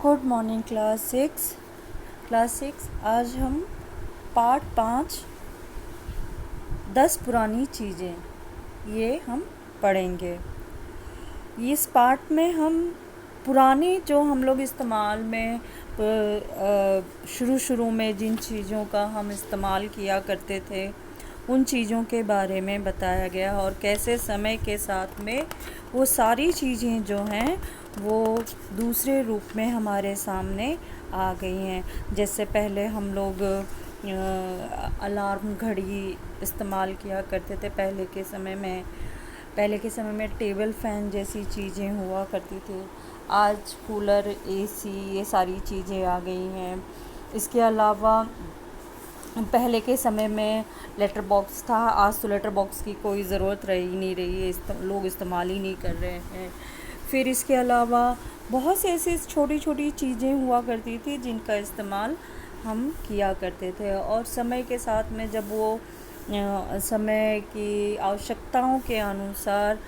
Good morning class six. आज हम part 5 10 पुरानी चीज़ें ये हम पढ़ेंगे। इस पार्ट में हम पुरानी जो हम लोग इस्तेमाल में शुरू में जिन चीज़ों का हम इस्तेमाल किया करते थे उन चीज़ों के बारे में बताया गया और कैसे समय के साथ में वो सारी चीज़ें जो हैं वो दूसरे रूप में हमारे सामने आ गई हैं। जैसे पहले हम लोग अलार्म घड़ी इस्तेमाल किया करते थे। पहले के समय में टेबल फ़ैन जैसी चीज़ें हुआ करती थी। आज कूलर, एसी, ये सारी चीज़ें आ गई हैं। इसके अलावा पहले के समय में लेटर बॉक्स था। आज तो लेटर बॉक्स की कोई ज़रूरत रही नहीं रही है, लोग इस्तेमाल ही नहीं कर रहे हैं। फिर इसके अलावा बहुत से ऐसी छोटी छोटी चीज़ें हुआ करती थी जिनका इस्तेमाल हम किया करते थे और समय के साथ में जब वो समय की आवश्यकताओं के अनुसार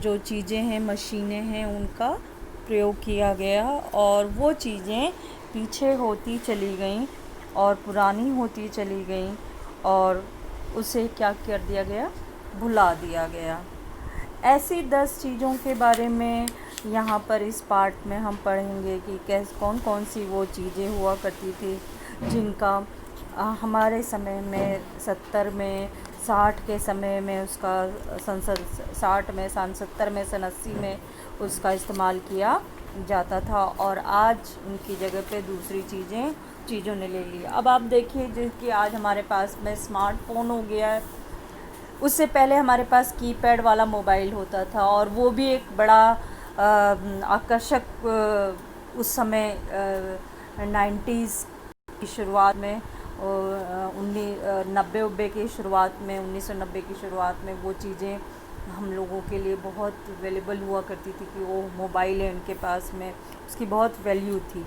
जो चीज़ें हैं, मशीनें हैं, उनका प्रयोग किया गया और वो चीज़ें पीछे होती चली गईं और पुरानी होती चली गईं और उसे क्या कर दिया गया, भुला दिया गया। ऐसी 10 चीज़ों के बारे में यहाँ पर इस पार्ट में हम पढ़ेंगे कि कौन कौन सी वो चीज़ें हुआ करती थी जिनका हमारे समय में 70 में, 60 के समय में उसका सन 60 में, सन 70 में, सन 80 में उसका इस्तेमाल किया जाता था और आज उनकी जगह पे दूसरी चीज़ों ने ले लिया। अब आप देखिए कि आज हमारे पास में स्मार्टफोन हो गया है। उससे पहले हमारे पास कीपैड वाला मोबाइल होता था और वो भी एक बड़ा आकर्षक उस समय 90s की शुरुआत में, 1990 की शुरुआत में, 1990 की शुरुआत में वो चीज़ें हम लोगों के लिए बहुत अवेलेबल हुआ करती थी कि वो मोबाइल है उनके पास में, उसकी बहुत वैल्यू थी,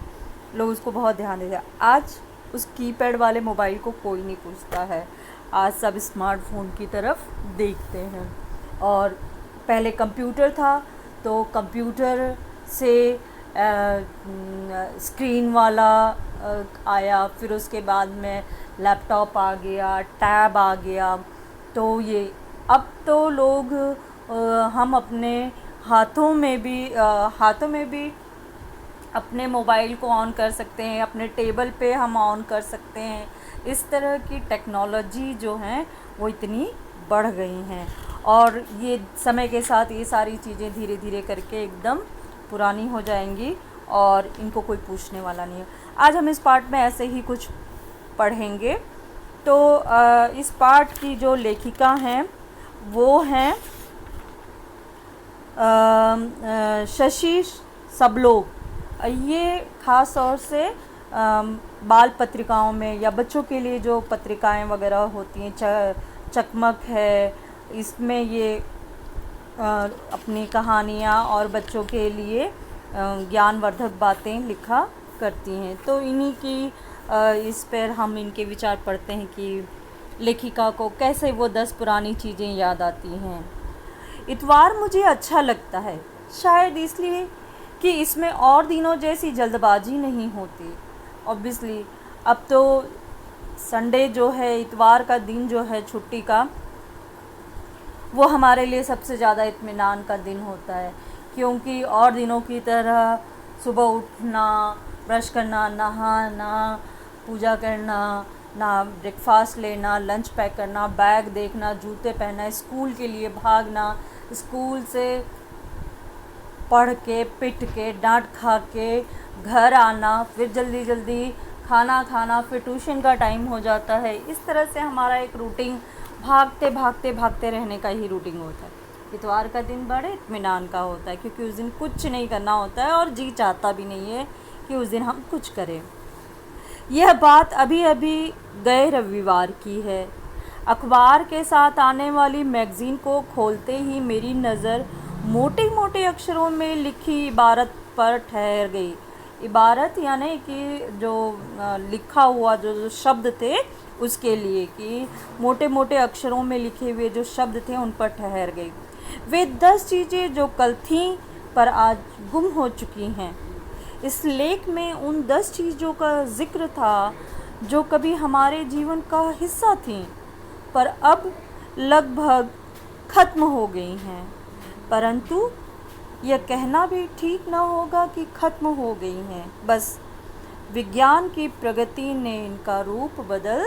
लोग उसको बहुत ध्यान देते। आज उस कीपैड वाले मोबाइल को कोई नहीं पूछता है। आज सब स्मार्टफोन की तरफ देखते हैं। और पहले कंप्यूटर था तो कंप्यूटर से स्क्रीन वाला आया, फिर उसके बाद में लैपटॉप आ गया, टैब आ गया। तो ये अब तो लोग हम अपने हाथों में भी अपने मोबाइल को ऑन कर सकते हैं, अपने टेबल पे हम ऑन कर सकते हैं। इस तरह की टेक्नोलॉजी जो हैं वो इतनी बढ़ गई हैं और ये समय के साथ ये सारी चीज़ें धीरे धीरे करके एकदम पुरानी हो जाएंगी और इनको कोई पूछने वाला नहीं है। आज हम इस पार्ट में ऐसे ही कुछ पढ़ेंगे। तो इस पार्ट की जो लेखिका हैं वो हैं शशि सबलोग। ये ख़ास तौर से बाल पत्रिकाओं में या बच्चों के लिए जो पत्रिकाएं वगैरह होती हैं, चकमक है, इसमें ये अपनी कहानियाँ और बच्चों के लिए ज्ञानवर्धक बातें लिखा करती हैं। तो इन्हीं की इस पर हम इनके विचार पढ़ते हैं कि लेखिका को कैसे वो 10 पुरानी चीज़ें याद आती हैं। इतवार मुझे अच्छा लगता है, शायद इसलिए कि इसमें और दिनों जैसी जल्दबाजी नहीं होती। ऑब्वियसली अब तो संडे जो है, इतवार का दिन जो है छुट्टी का, वो हमारे लिए सबसे ज़्यादा इत्मीनान का दिन होता है, क्योंकि और दिनों की तरह सुबह उठना, ब्रश करना, नहाना, पूजा करना, ना ब्रेकफास्ट लेना, लंच पैक करना, बैग देखना, जूते पहनना, स्कूल के लिए भागना, स्कूल से पढ़ के, पिट के, डांट खा के घर आना, फिर जल्दी जल्दी खाना खाना, फिर ट्यूशन का टाइम हो जाता है। इस तरह से हमारा एक रूटीन भागते रहने का ही रूटीन होता है। इतवार का दिन बड़े इत्मीनान का होता है क्योंकि उस दिन कुछ नहीं करना होता है और जी चाहता भी नहीं है कि उस दिन हम कुछ करें। यह बात अभी अभी गए रविवार की है। अखबार के साथ आने वाली मैगज़ीन को खोलते ही मेरी नज़र मोटे मोटे अक्षरों में लिखी इबारत पर ठहर गई। इबारत यानी कि जो लिखा हुआ जो शब्द थे उसके लिए, कि मोटे मोटे अक्षरों में लिखे हुए जो शब्द थे उन पर ठहर गई। वे 10 चीज़ें जो कल थीं पर आज गुम हो चुकी हैं। इस लेख में उन 10 चीज़ों का ज़िक्र था जो कभी हमारे जीवन का हिस्सा थीं, पर अब लगभग ख़त्म हो गई हैं। परंतु यह कहना भी ठीक न होगा कि ख़त्म हो गई हैं, बस विज्ञान की प्रगति ने इनका रूप बदल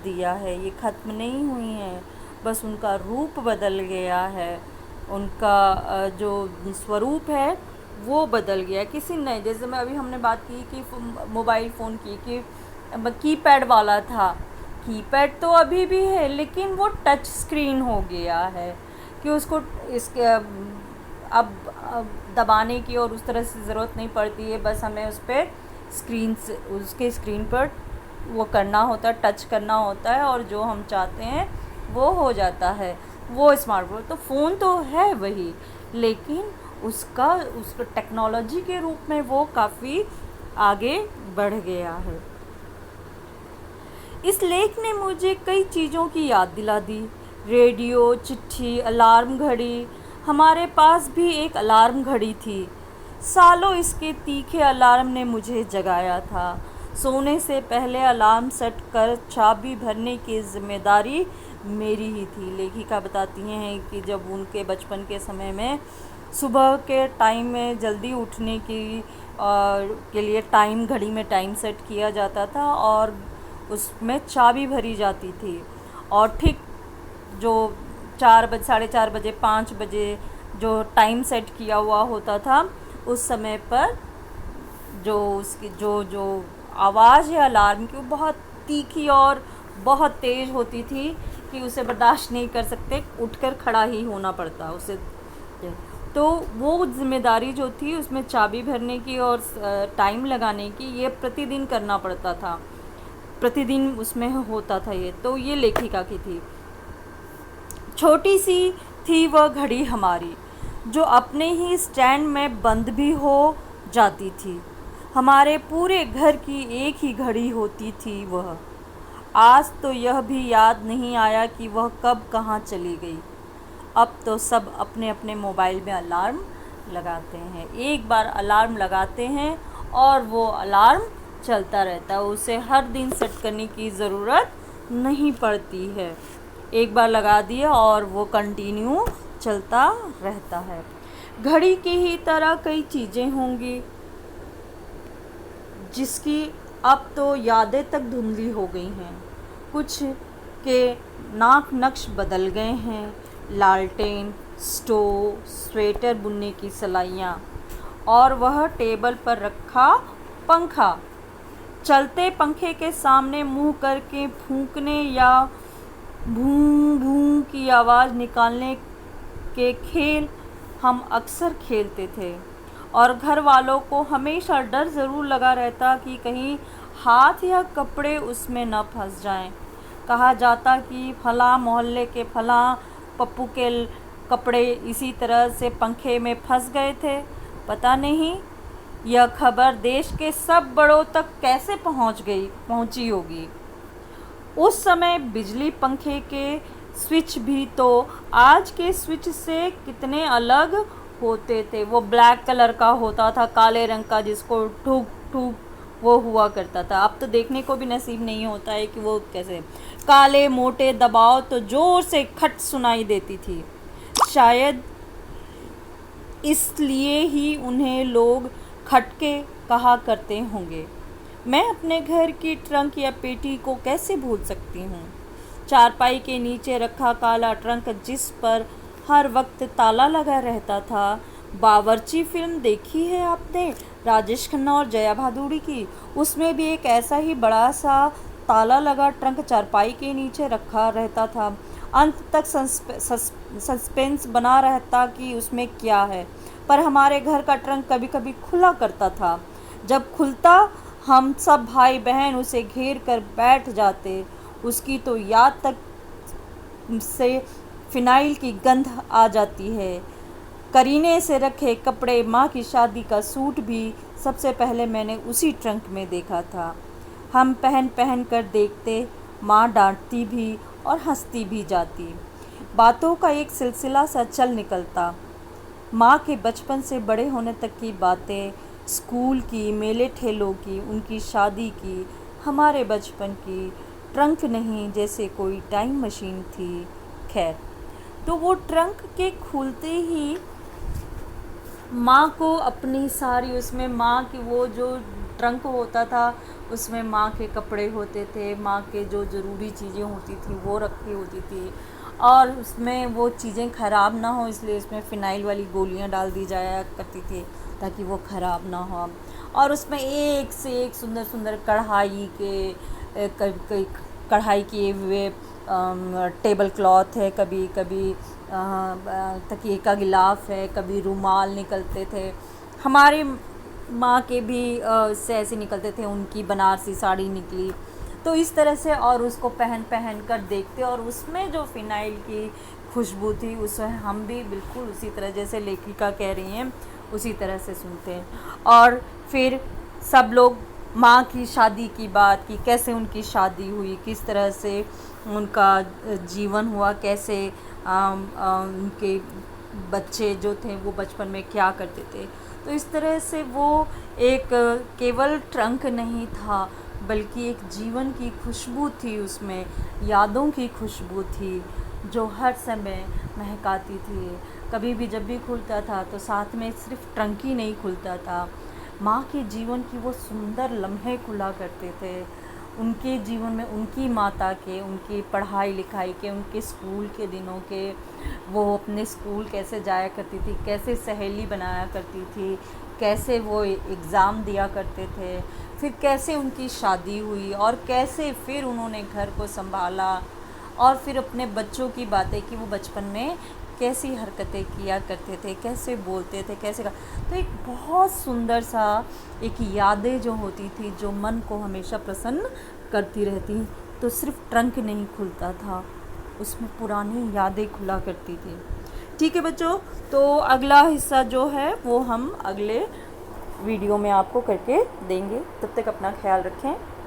दिया है। ये ख़त्म नहीं हुई हैं, बस उनका रूप बदल गया है, उनका जो स्वरूप है वो बदल गया। किसी नए, जैसे मैं अभी हमने बात की कि मोबाइल फ़ोन की कि कीपैड वाला था, कीपैड तो अभी भी है लेकिन वो टच स्क्रीन हो गया है कि उसको इसके अब दबाने की और उस तरह से ज़रूरत नहीं पड़ती है, बस हमें उस पर स्क्रीन से उसके स्क्रीन पर वो करना होता है, टच करना होता है और जो हम चाहते हैं वो हो जाता है। वो स्मार्टफोन तो फ़ोन तो है वही, लेकिन उसका टेक्नोलॉजी के रूप में वो काफ़ी आगे बढ़ गया है। इस लेख ने मुझे कई चीज़ों की याद दिला दी। रेडियो, चिट्ठी, अलार्म घड़ी। हमारे पास भी एक अलार्म घड़ी थी। सालों इसके तीखे अलार्म ने मुझे जगाया था। सोने से पहले अलार्म सेट कर चाबी भरने की जिम्मेदारी मेरी ही थी। लेखिका बताती हैं कि जब उनके बचपन के समय में सुबह के टाइम में जल्दी उठने के लिए टाइम घड़ी में टाइम सेट किया जाता था और उसमें चाबी भरी जाती थी और ठीक जो 4 बजे, 4:30 बजे, 5 बजे जो टाइम सेट किया हुआ होता था उस समय पर जो उसकी जो आवाज़ है अलार्म की वो बहुत तीखी और बहुत तेज़ होती थी कि उसे बर्दाश्त नहीं कर सकते, उठकर खड़ा ही होना पड़ता उसे। तो वो जिम्मेदारी जो थी उसमें चाबी भरने की और टाइम लगाने की, ये प्रतिदिन करना पड़ता था, प्रतिदिन उसमें होता था ये। तो ये लेखिका की थी। छोटी सी थी वह घड़ी हमारी, जो अपने ही स्टैंड में बंद भी हो जाती थी। हमारे पूरे घर की एक ही घड़ी होती थी वह। आज तो यह भी याद नहीं आया कि वह कब कहाँ चली गई। अब तो सब अपने अपने मोबाइल में अलार्म लगाते हैं। एक बार अलार्म लगाते हैं और वो अलार्म चलता रहता है, उसे हर दिन सेट करने की ज़रूरत नहीं पड़ती है। एक बार लगा दिया और वो कंटिन्यू चलता रहता है। घड़ी की ही तरह कई चीज़ें होंगी जिसकी अब तो यादें तक धुंधली हो गई हैं। कुछ के नाक नक्श बदल गए हैं, लालटेन, स्टोव, स्वेटर बुनने की सिलाइयाँ और वह टेबल पर रखा पंखा। चलते पंखे के सामने मुंह करके फूंकने या भूं भूं की आवाज़ निकालने के खेल हम अक्सर खेलते थे और घर वालों को हमेशा डर ज़रूर लगा रहता कि कहीं हाथ या कपड़े उसमें न फंस जाएं। कहा जाता कि फलां मोहल्ले के फलां पप्पू के कपड़े इसी तरह से पंखे में फंस गए थे। पता नहीं यह खबर देश के सब बड़ों तक कैसे पहुंची होगी। उस समय बिजली पंखे के स्विच भी तो आज के स्विच से कितने अलग होते थे। वो ब्लैक कलर का होता था, काले रंग का, जिसको ठुक ठुक वो हुआ करता था। अब तो देखने को भी नसीब नहीं होता है कि वो कैसे काले मोटे दबाव तो ज़ोर से खट सुनाई देती थी। शायद इसलिए ही उन्हें लोग खटके कहा करते होंगे। मैं अपने घर की ट्रंक या पेटी को कैसे भूल सकती हूँ। चारपाई के नीचे रखा काला ट्रंक जिस पर हर वक्त ताला लगा रहता था। बावर्ची फिल्म देखी है आपने, राजेश खन्ना और जया भादुड़ी की? उसमें भी एक ऐसा ही बड़ा सा ताला लगा ट्रंक चारपाई के नीचे रखा रहता था। अंत तक सस्पेंस बना रहता कि उसमें क्या है। पर हमारे घर का ट्रंक कभी कभी खुला करता था। जब खुलता हम सब भाई बहन उसे घेर कर बैठ जाते। उसकी तो याद तक से फिनाइल की गंध आ जाती है। करीने से रखे कपड़े, माँ की शादी का सूट भी सबसे पहले मैंने उसी ट्रंक में देखा था। हम पहन पहन कर देखते, माँ डांटती भी और हंसती भी जाती। बातों का एक सिलसिला सा चल निकलता। माँ के बचपन से बड़े होने तक की बातें, स्कूल की, मेले ठेलों की, उनकी शादी की, हमारे बचपन की, ट्रंक नहीं जैसे कोई टाइम मशीन थी। खैर, तो वो ट्रंक के खुलते ही माँ को अपनी सारी, उसमें माँ की वो जो ट्रंक होता था उसमें माँ के कपड़े होते थे, माँ के जो ज़रूरी चीज़ें होती थी वो रखी होती थी, और उसमें वो चीज़ें ख़राब ना हो इसलिए उसमें फ़िनाइल वाली गोलियाँ डाल दी जाया करती थी ताकि वो ख़राब ना हो। और उसमें एक से एक सुंदर सुंदर कढ़ाई के कढ़ाई किए हुए टेबल क्लॉथ है, कभी कभी तकिए का गिलाफ है, कभी रुमाल निकलते थे। हमारी माँ के भी से ऐसे निकलते थे, उनकी बनारसी साड़ी निकली तो इस तरह से, और उसको पहन पहन कर देखते, और उसमें जो फ़िनाइल की खुशबू थी उसे हम भी बिल्कुल उसी तरह जैसे लेखिका कह रही हैं उसी तरह से सुनते हैं। और फिर सब लोग माँ की शादी की बात की, कैसे उनकी शादी हुई, किस तरह से उनका जीवन हुआ, कैसे उनके बच्चे जो थे वो बचपन में क्या करते थे। तो इस तरह से वो एक केवल ट्रंक नहीं था बल्कि एक जीवन की खुशबू थी, उसमें यादों की खुशबू थी जो हर समय महकाती थी। कभी भी जब भी खुलता था तो साथ में सिर्फ ट्रंक ही नहीं खुलता था, माँ के जीवन की वो सुंदर लम्हे खुला करते थे। उनके जीवन में उनकी माता के, उनकी पढ़ाई लिखाई के, उनके स्कूल के दिनों के, वो अपने स्कूल कैसे जाया करती थी, कैसे सहेली बनाया करती थी, कैसे वो एग्ज़ाम दिया करते थे, फिर कैसे उनकी शादी हुई और कैसे फिर उन्होंने घर को संभाला, और फिर अपने बच्चों की बातें कि वो बचपन में कैसी हरकतें किया करते थे, कैसे बोलते थे, तो एक बहुत सुंदर सा एक यादें जो होती थी जो मन को हमेशा प्रसन्न करती रहती। तो सिर्फ ट्रंक नहीं खुलता था, उसमें पुरानी यादें खुला करती थी। ठीक है बच्चों, तो अगला हिस्सा जो है वो हम अगले वीडियो में आपको करके देंगे। तब तक अपना ख्याल रखें।